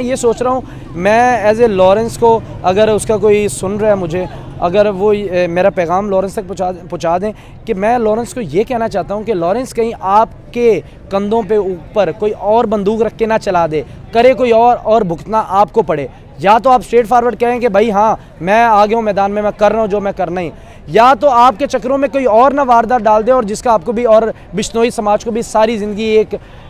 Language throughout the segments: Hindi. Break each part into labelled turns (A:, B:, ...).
A: ये सोच रहा हूँ मैं एज ए लॉरेंस को, अगर उसका कोई सुन रहा है मुझे, अगर वो मेरा पैगाम लॉरेंस तक पहुँचा दें कि मैं लॉरेंस को ये कहना चाहता हूँ कि लॉरेंस कहीं आपके कंधों पे ऊपर कोई और बंदूक रख के ना चला दे, करे कोई और भुगतना आपको पड़े। या तो आप स्ट्रेट फॉरवर्ड कहें कि भाई हाँ मैं आ गया हूँ मैदान में, मैं कर रहा हूँ जो मैं करना ही, या तो आपके चक्करों में कोई और ना वारदात डाल दे और जिसका आपको भी और बिश्नोई समाज को भी सारी ज़िंदगी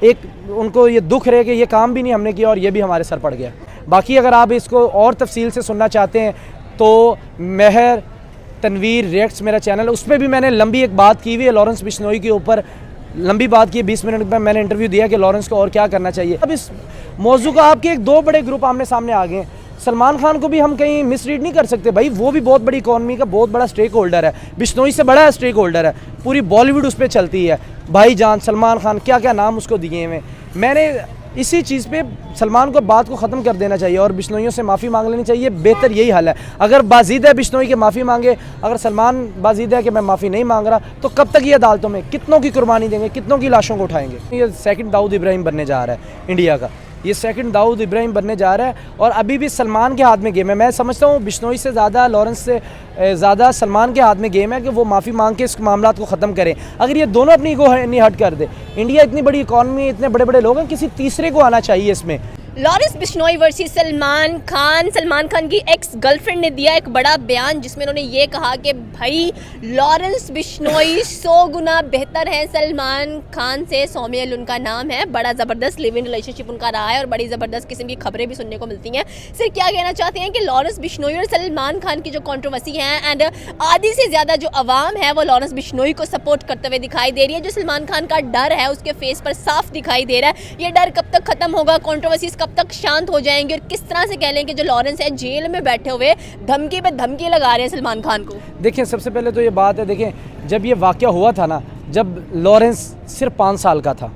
A: एक उनको ये दुख रहे कि ये काम भी नहीं हमने किया और ये भी हमारे सर पड़ गया। बाकी अगर आप इसको और तफसील से सुनना चाहते हैं तो महर तनवीर रिएक्ट्स मेरा चैनल है, उस पर भी मैंने लंबी एक बात की हुई है लॉरेंस बिश्नोई के ऊपर, लंबी बात की 20 मिनट में मैंने इंटरव्यू दिया कि लॉरेंस को और क्या करना चाहिए। अब इस मौजू का आपके एक दो बड़े ग्रुप आमने सामने आ गए। सलमान खान को भी हम कहीं मिसरीड नहीं कर सकते भाई, वो भी बहुत बड़ी इकॉनमी का बहुत बड़ा स्टेक होल्डर है, बिश्नोई से बड़ा स्टेक होल्डर है, पूरी बॉलीवुड उस पर चलती है। भाईजान सलमान खान क्या क्या नाम उसको दिए हुए। मैंने इसी चीज़ पे सलमान को बात को ख़त्म कर देना चाहिए और बिश्नोइयों से माफ़ी मांग लेनी चाहिए, बेहतर यही हल है। अगर बाज़ीद है बिश्नोई के माफ़ी मांगे, अगर सलमान बाज़ीद है कि मैं माफ़ी नहीं मांग रहा, तो कब तक ये अदालतों में कितनों की कुर्बानी देंगे, कितनों की लाशों को उठाएंगे। ये सेकंड दाऊद इब्राहिम बनने जा रहा है इंडिया का, ये सेकंड दाऊद इब्राहिम बनने जा रहा है और अभी भी सलमान के हाथ में गेम है। मैं समझता हूँ बिश्नोई से ज़्यादा, लॉरेंस से ज़्यादा सलमान के हाथ में गेम है कि वो माफ़ी मांग के इस मामला को ख़त्म करें। अगर ये दोनों अपनी ईगो नहीं हट कर दे, इंडिया इतनी बड़ी इकॉनमी, इतने बड़े बड़े लोग हैं, किसी तीसरे को आना चाहिए इसमें।
B: लॉरेंस बिश्नोई वर्सेस सलमान खान की एक्स गर्लफ्रेंड ने दिया एक बड़ा बयान जिसमें उन्होंने ये कहा कि भाई लॉरेंस बिश्नोई 100 गुना बेहतर है सलमान खान से। सौम्यल उनका नाम है, बड़ा ज़बरदस्त लिव इन रिलेशनशिप उनका रहा है और बड़ी ज़बरदस्त किस्म की खबरें भी सुनने को मिलती हैं। सिर क्या कहना चाहते हैं कि लॉरेंस बिश्नोई और सलमान खान की जो कंट्रोवर्सी है एंड आधी से ज़्यादा जो अवाम है वो लॉरेंस बिश्नोई को सपोर्ट करते हुए दिखाई दे रही है। जो सलमान खान का डर है उसके फेस पर साफ दिखाई दे रहा है। ये डर कब तक ख़त्म होगा, कंट्रोवर्सीज कब तक शांत हो जाएंगे और किस तरह से कह लें कि जो लॉरेंस है जेल में बैठे हुए धमकी पे धमकी लगा रहे हैं सलमान खान को।
A: देखिए सबसे पहले तो ये बात है, देखिए जब ये वाक़या हुआ था ना, जब लॉरेंस सिर्फ 5 साल का था,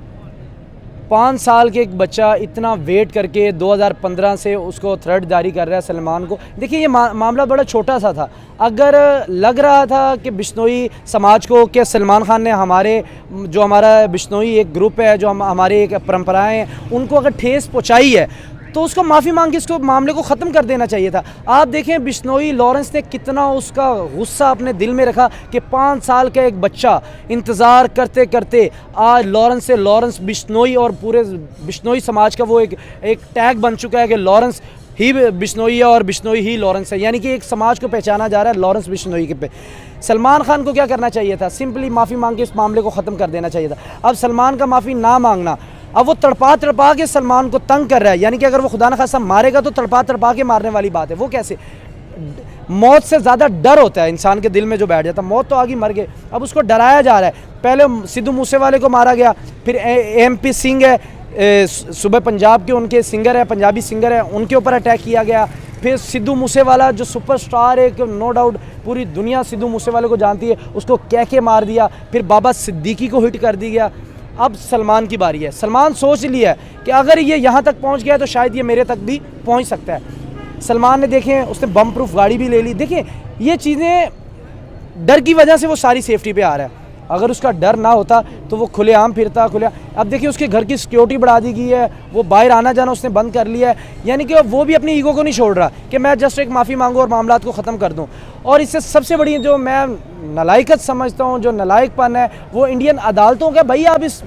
A: 5 साल के एक बच्चा इतना वेट करके 2015 से उसको थ्रेट जारी कर रहा है सलमान को। देखिए ये मामला बड़ा छोटा सा था। अगर लग रहा था कि बिश्नोई समाज को कि सलमान खान ने हमारा बिश्नोई एक ग्रुप है, जो हमारे एक परंपराएं हैं, उनको अगर ठेस पहुंचाई है तो उसको माफ़ी मांग के इसको मामले को ख़त्म कर देना चाहिए था। आप देखें बिश्नोई लॉरेंस ने कितना उसका गुस्सा अपने दिल में रखा कि 5 साल का एक बच्चा इंतज़ार करते करते आज लॉरेंस बिश्नोई और पूरे बिश्नोई समाज का वो एक टैग बन चुका है कि लॉरेंस ही बिश्नोई है और बिश्नोई ही लॉरेंस है, यानी कि एक समाज को पहचाना जा रहा है लॉरेंस बिश्नोई के पे। सलमान खान को क्या करना चाहिए था, सिंपली माफ़ी मांग के इस मामले को ख़त्म कर देना चाहिए था। अब सलमान का माफ़ी ना मांगना, अब वो तड़पा के सलमान को तंग कर रहा है, यानी कि अगर वो खुदा न खासा मारेगा तो तड़पा के मारने वाली बात है। वो कैसे, मौत से ज़्यादा डर होता है इंसान के दिल में जो बैठ जाता है। मौत तो आगे मर गए, अब उसको डराया जा रहा है। पहले सिद्धू मूसेवाले को मारा गया, फिर MP सिंह है, सुबह पंजाब के उनके सिंगर है, पंजाबी सिंगर है, उनके ऊपर अटैक किया गया। फिर सिद्धू मूसेवाला जो सुपरस्टार है, नो डाउट पूरी दुनिया सिद्धू मूसेवाले को जानती है, उसको कह के मार दिया। फिर बाबा सिद्दीकी को हिट कर दी गया। अब सलमान की बारी है। सलमान सोच लिया है कि अगर ये यहाँ तक पहुँच गया तो शायद ये मेरे तक भी पहुँच सकता है। सलमान ने देखें उसने बम प्रूफ गाड़ी भी ले ली। देखें ये चीज़ें डर की वजह से वो सारी सेफ्टी पे आ रहा है। अगर उसका डर ना होता तो वो खुलेआम फिरता अब देखिए उसके घर की सिक्योरिटी बढ़ा दी गई है, वो बाहर आना जाना उसने बंद कर लिया है, यानी कि वो भी अपनी ईगो को नहीं छोड़ रहा कि मैं जस्ट एक माफ़ी मांगूँ और मामला को ख़त्म कर दूँ। और इससे सबसे बड़ी जो मैं नलायकत समझता हूँ, जो नलायकपन है, वो इंडियन अदालतों का। भाई आप इस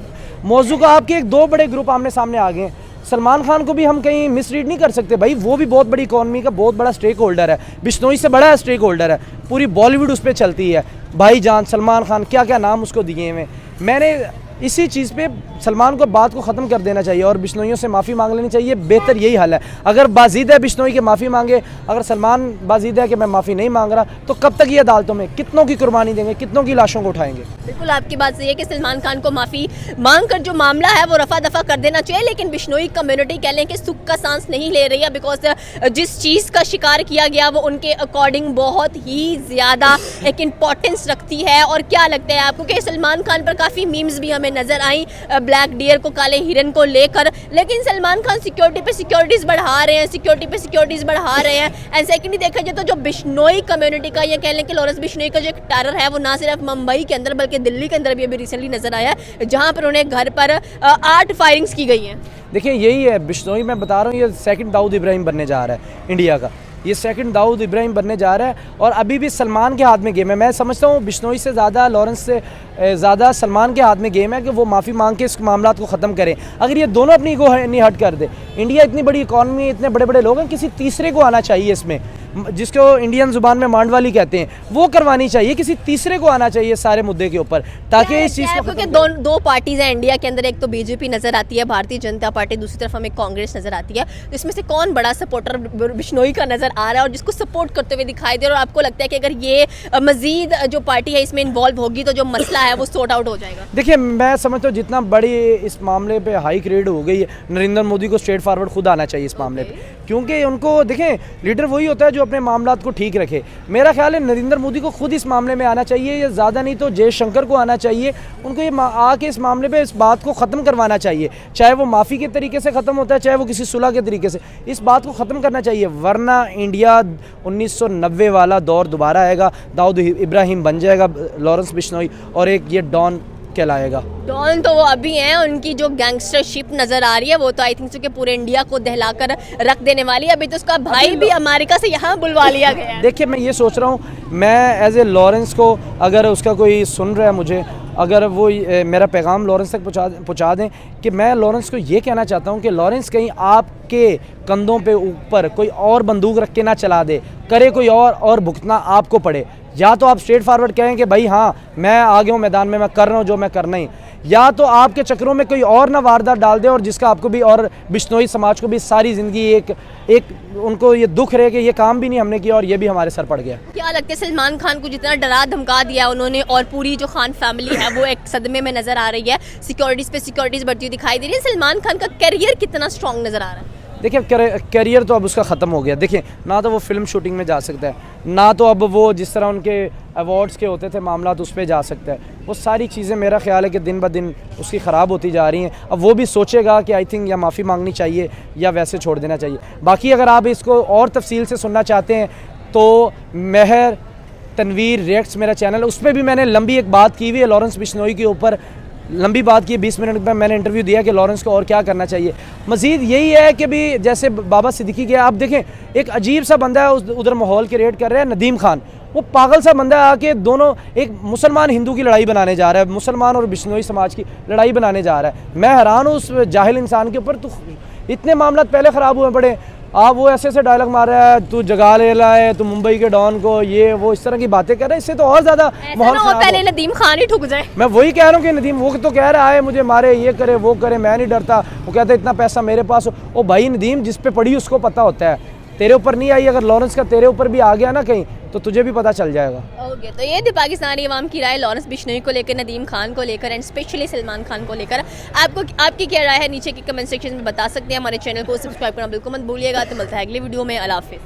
A: मौजू का आपके एक दो बड़े ग्रुप आमने सामने आ गए। सलमान खान को भी हम कहीं मिसरीड नहीं कर सकते भाई, वो भी बहुत बड़ी इकॉनमी का बहुत बड़ा स्टेक होल्डर है, बिश्नोई से बड़ा स्टेक होल्डर है, पूरी बॉलीवुड उस पर चलती है। भाईजान सलमान खान क्या क्या नाम उसको दिए हुए। मैंने इसी चीज़ पे सलमान को बात को ख़त्म कर देना चाहिए और बिश्नोइयों से माफ़ी मांग लेनी चाहिए, बेहतर यही हल है। अगर बाज़ीद है बिश्नोई के माफ़ी मांगे, अगर सलमान बाज़ीद है कि मैं माफ़ी नहीं मांग रहा, तो कब तक ये अदालतों में कितनों की कुर्बानी देंगे, कितनों की लाशों को उठाएंगे।
B: बिल्कुल आपकी बात सही है कि सलमान खान को माफ़ी मांग कर जो मामला है वो रफा दफा कर देना चाहिए, लेकिन बिश्नोई कम्युनिटी कह लें कि सुख का सांस नहीं ले रही है, बिकॉज जिस चीज़ का शिकार किया गया वो उनके अकॉर्डिंग बहुत ही ज़्यादा एक इम्पॉर्टेंस रखती है। और क्या लगता है आपको कि सलमान खान पर काफ़ी मीम्स भी हमें हमें नजर आई ब्लैक डियर को, काले हिरन को लेकर। लेकिन सलमान खान सिक्योरिटी पे सिक्योरिटीज बढ़ा रहे हैं, सिक्योरिटी पे सिक्योरिटीज बढ़ा रहे हैं। एंड सेकेंडली देखा जाए तो जो बिश्नोई कम्युनिटी का, ये कह लें कि लॉरेंस बिश्नोई का जो एक टेरर है वो ना सिर्फ मुंबई के अंदर बल्कि दिल्ली के अंदर भी अभी रिसेंटली नजर आया है, जहां पर उन्हें घर पर 8 फायरिंग्स की गई हैं।
A: देखिए यही है बिश्नोई, मैं बता रहा हूँ ये सेकंड दाऊद इब्राहिम बनने जा रहा है इंडिया का, ये सेकंड दाऊद इब्राहिम बनने जा रहा है। और अभी भी सलमान के हाथ में गेम है। मैं समझता हूँ बिश्नोई से ज़्यादा, लॉरेंस से ज़्यादा सलमान के हाथ में गेम है कि वो माफ़ी मांग के इस मामला को ख़त्म करें। अगर ये दोनों अपनी ईगो नहीं हट कर दे, इंडिया इतनी बड़ी इकॉनमी, इतने बड़े बड़े लोग हैं, किसी तीसरे को आना चाहिए इसमें, जिसको इंडियन जुबान में मांडवाली कहते हैं, वो करवानी चाहिए। किसी तीसरे को आना चाहिए सारे मुद्दे के ऊपर, ताकि इस चीज़ को,
B: क्योंकि दो पार्टीज हैं इंडिया के अंदर, एक तो बीजेपी नजर आती है, भारतीय जनता पार्टी, दूसरी तरफ हमें कांग्रेस नजर आती है। तो इसमें से कौन बड़ा सपोर्टर बिश्नोई का नजर आ रहा है और जिसको सपोर्ट करते हुए दिखाई दे रहा है? और आपको लगता है कि अगर ये मजीद जो पार्टी है इसमें इन्वॉल्व होगी तो जो मसला है वो सॉर्ट आउट हो जाएगा?
A: देखिए मैं समझता हूँ जितना बड़ी इस मामले पे हाइक रेड हो गई है, नरेंद्र मोदी को स्ट्रेट फॉरवर्ड खुद आना चाहिए इस मामले पे, क्योंकि उनको देखें लीडर वही होता है जो अपने मामलात को ठीक रखे। मेरा ख्याल है नरेंद्र मोदी को खुद इस मामले में आना चाहिए, या ज़्यादा नहीं तो जयशंकर को आना चाहिए। उनको ये आके इस मामले पे इस बात को ख़त्म करवाना चाहिए, चाहे वो माफ़ी के तरीके से ख़त्म होता है, चाहे वो किसी सुलह के तरीके से, इस बात को ख़त्म करना चाहिए। वरना इंडिया 1990 वाला दौर दोबारा आएगा, दाऊद इब्राहिम बन जाएगा लॉरेंस बिश्नोई, और एक ये डॉन कहलाएगा।
B: डॉन तो वो अभी हैं, उनकी जो गैंगस्टरशिप नजर आ रही है वो तो आई थिंक कि पूरे इंडिया को दहलाकर रख देने वाली है। अभी तो उसका भाई भी अमेरिका से यहाँ बुलवा लिया गया है।
A: देखिए मैं ये सोच रहा हूँ, मैं एज ए लॉरेंस को, अगर उसका कोई सुन रहा है मुझे, अगर वो मेरा पैगाम लॉरेंस तक पहुँचा दें कि मैं लॉरेंस को ये कहना चाहता हूँ कि लॉरेंस कहीं आपके कंधों पे ऊपर कोई और बंदूक रख के ना चला दे, करे कोई और भुगतना आपको पड़े। या तो आप स्ट्रेट फॉरवर्ड कहें कि भाई हाँ मैं आ गया हूँ मैदान में, मैं कर रहा हूँ जो मैं करना ही, या तो आपके चक्रों में कोई और ना वारदात डाल दे और जिसका आपको भी और बिश्नोई समाज को भी सारी ज़िंदगी एक उनको ये दुख रहे कि ये काम भी नहीं हमने किया और ये भी हमारे सर पड़ गया।
B: क्या लगता है सलमान खान को जितना डरा धमका दिया उन्होंने, और पूरी जो खान फैमिली है वो एक सदमे में नजर आ रही है, सिक्योरिटीज़ पे सिक्योरिटीज़ बढ़ती हुई दिखाई दे रही है, सलमान खान का करियर कितना स्ट्रॉन्ग नजर आ रहा है?
A: देखिए करियर तो अब उसका ख़त्म हो गया। देखिए ना तो वो फिल्म शूटिंग में जा सकता है, ना तो अब वो जिस तरह उनके अवार्ड्स के होते थे मामला उस पर जा सकता है। वो सारी चीज़ें मेरा ख्याल है कि दिन ब दिन उसकी ख़राब होती जा रही हैं। अब वो भी सोचेगा कि आई थिंक या माफ़ी मांगनी चाहिए या वैसे छोड़ देना चाहिए। बाकी अगर आप इसको और तफसील से सुनना चाहते हैं तो महर तनवीर रिएक्ट्स मेरा चैनल, उस पर भी मैंने लंबी एक बात की हुई है लॉरेंस बिश्नोई के ऊपर, लंबी बात की, 20 मिनट में मैंने इंटरव्यू दिया कि लॉरेंस को और क्या करना चाहिए। मज़ीद यही है कि भी जैसे बाबा सिद्दीकी गया, आप देखें एक अजीब सा बंदा है उधर माहौल क्रिएट कर रहा है, नदीम खान, वो पागल सा बंदा है, आके दोनों एक मुसलमान हिंदू की लड़ाई बनाने जा रहा है, मुसलमान और बिश्नोई समाज की लड़ाई बनाने जा रहा है। मैं हैरान हूँ उस जाहिल इंसान के ऊपर। तो इतने मामला पहले ख़राब हुए पड़े, आप वो ऐसे डायलॉग मार रहा है, तू जगा ले रहा है, तू मुंबई के डॉन को, ये वो इस तरह की बातें कर रहा है, इससे तो और ज़्यादा माहौल खराब।
B: पहले नदीम खान ही ठुक जाए।
A: मैं वही कह रहा हूँ कि नदीम वो तो कह रहा है मुझे मारे, ये करे वो करे, मैं नहीं डरता। वो कहता है इतना पैसा मेरे पास हो। ओ भाई नदीम, जिस पे पड़ी उसको पता होता है, तेरे ऊपर नहीं आई, अगर लॉरेंस का तेरे ऊपर भी आ गया ना कहीं तो तुझे भी पता चल जाएगा।
B: ओके, तो ये थी पाकिस्तानी अवाम की राय लॉरेंस बिश्नोई को लेकर, नदीम खान को लेकर एंड स्पेशली सलमान खान को लेकर। आपकी क्या राय है नीचे के कमेंट सेक्शन में बता सकते हैं। हमारे चैनल को सब्सक्राइब करना बिल्कुल मत भूलिएगा। तो मिलता है अगली वीडियो में। अल्लाह हाफिज़।